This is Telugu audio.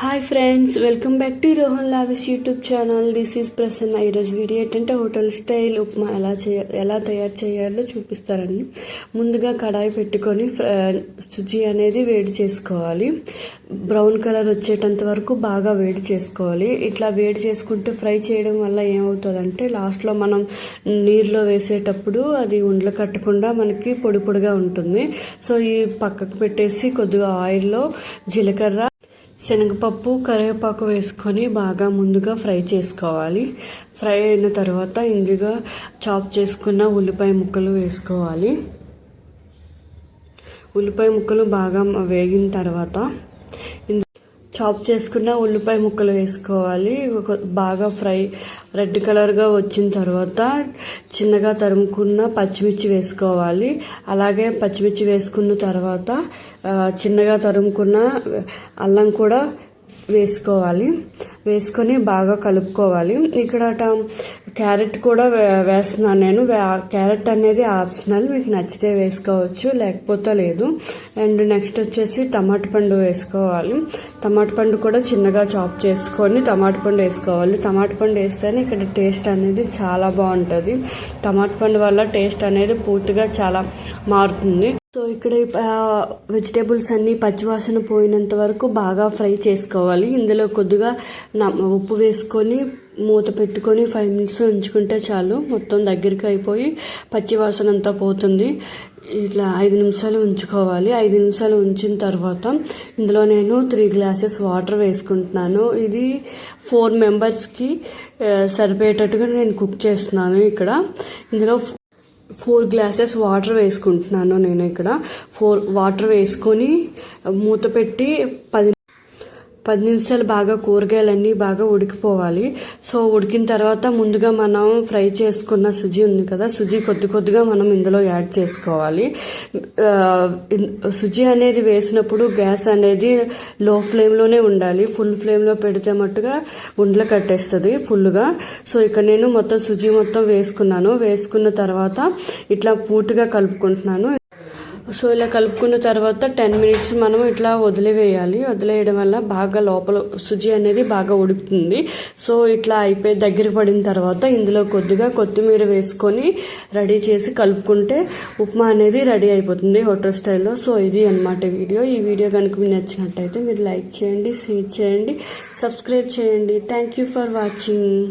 Hi friends, welcome back to Rohan lavish YouTube channel. This is Prasanna. ఈరోజు వీడియో ఏంటంటే హోటల్ స్టైల్ ఉప్మా ఎలా తయారు చేయాలో చూపిస్తారండి. ముందుగా కడాయి పెట్టుకొని సుజీ అనేది వేడి చేసుకోవాలి. బ్రౌన్ కలర్ వచ్చేటంత వరకు బాగా వేడి చేసుకోవాలి. ఇట్లా వేడి చేసుకుంటే ఫ్రై చేయడం వల్ల ఏమవుతుందంటే లాస్ట్లో మనం నీరులో వేసేటప్పుడు అది ఉండలు కట్టకుండా మనకి పొడి పొడిగా ఉంటుంది. సో ఈ పక్కకు పెట్టేసి కొద్దిగా ఆయిల్లో జీలకర్ర, శనగపప్పు, కరివేపాకు వేసుకొని బాగా ముందుగా ఫ్రై చేసుకోవాలి. ఫ్రై అయిన తర్వాత ఇందుగా చాప్ చేసుకున్న ఉల్లిపాయ ముక్కలు వేసుకోవాలి. ఉల్లిపాయ ముక్కలు బాగా వేగిన తర్వాత చాప్ చేసుకున్న ఉల్లిపాయ ముక్కలు వేసుకోవాలి. బాగా ఫ్రై రెడ్ కలర్గా వచ్చిన తర్వాత చిన్నగా తరుముకున్న పచ్చిమిర్చి వేసుకోవాలి. అలాగే పచ్చిమిర్చి వేసుకున్న తర్వాత చిన్నగా తరుముకున్న అల్లం కూడా వేసుకోవాలి. వేసుకొని బాగా కలుపుకోవాలి. ఇక్కడ క్యారెట్ కూడా వేస్తున్నాను నేను. క్యారెట్ అనేది ఆప్షనల్, మీకు నచ్చితే వేసుకోవచ్చు, లేకపోతే లేదు. అండ్ నెక్స్ట్ వచ్చేసి టమాటా పండు వేసుకోవాలి. టమాటా పండు కూడా చిన్నగా చాప్ చేసుకొని టమాటా పండు వేసుకోవాలి. టమాటా పండు వేస్తేనే ఇక్కడ టేస్ట్ అనేది చాలా బాగుంటుంది. టమాటా పండు వల్ల టేస్ట్ అనేది పూర్తిగా చాలా మారుతుంది. సో ఇక్కడ వెజిటేబుల్స్ అన్నీ పచ్చివాసన పోయినంత వరకు బాగా ఫ్రై చేసుకోవాలి. ఇందులో కొద్దిగా ఉప్పు వేసుకొని మూత పెట్టుకొని 5 minutes ఉంచుకుంటే చాలు. మొత్తం దగ్గరికి అయిపోయి పచ్చివాసన అంతా పోతుంది. ఇట్లా 5 నిమిషాలు ఉంచుకోవాలి. 5 నిమిషాలు ఉంచిన తర్వాత ఇందులో నేను 3 glasses వాటర్ వేసుకుంటున్నాను. ఇది 4 members సరిపోయేటట్టుగా నేను కుక్ చేస్తున్నాను. ఇక్కడ ఇందులో 4 glasses వాటర్ వేసుకుంటున్నాను. నేను ఇక్కడ 4 వాటర్ వేసుకొని మూత పెట్టి 10 నిమిషాలు బాగా కూరగాయలన్నీ బాగా ఉడికిపోవాలి. సో ఉడికిన తర్వాత ముందుగా మనం ఫ్రై చేసుకున్న సుజీ ఉంది కదా, సుజీ కొద్దిగా మనం ఇందులో యాడ్ చేసుకోవాలి. సుజీ అనేది వేసినప్పుడు గ్యాస్ అనేది లో ఫ్లేమ్లోనే ఉండాలి. ఫుల్ ఫ్లేమ్లో పెడితే మట్టుగా ఉండలు కట్టేస్తుంది ఫుల్గా. సో ఇక్కడ నేను సుజీ మొత్తం వేసుకున్నాను. వేసుకున్న తర్వాత ఇట్లా పూర్తిగా కలుపుకుంటున్నాను. సో ఇలా కలుపుకున్న తర్వాత 10 minutes మనం ఇట్లా వదిలివేయాలి. వదిలేయడం వల్ల బాగా లోపల సుజీ అనేది బాగా ఉడుకుతుంది. సో ఇట్లా అయిపోయి దగ్గర పడిన తర్వాత ఇందులో కొద్దిగా కొత్తిమీర వేసుకొని రెడీ చేసి కలుపుకుంటే ఉప్మా అనేది రెడీ అయిపోతుంది హోటల్ స్టైల్లో. సో ఇది అన్నమాట వీడియో. ఈ వీడియో కనుక మీకు నచ్చినట్టయితే మీరు లైక్ చేయండి, షేర్ చేయండి, సబ్స్క్రైబ్ చేయండి. Thank you for watching.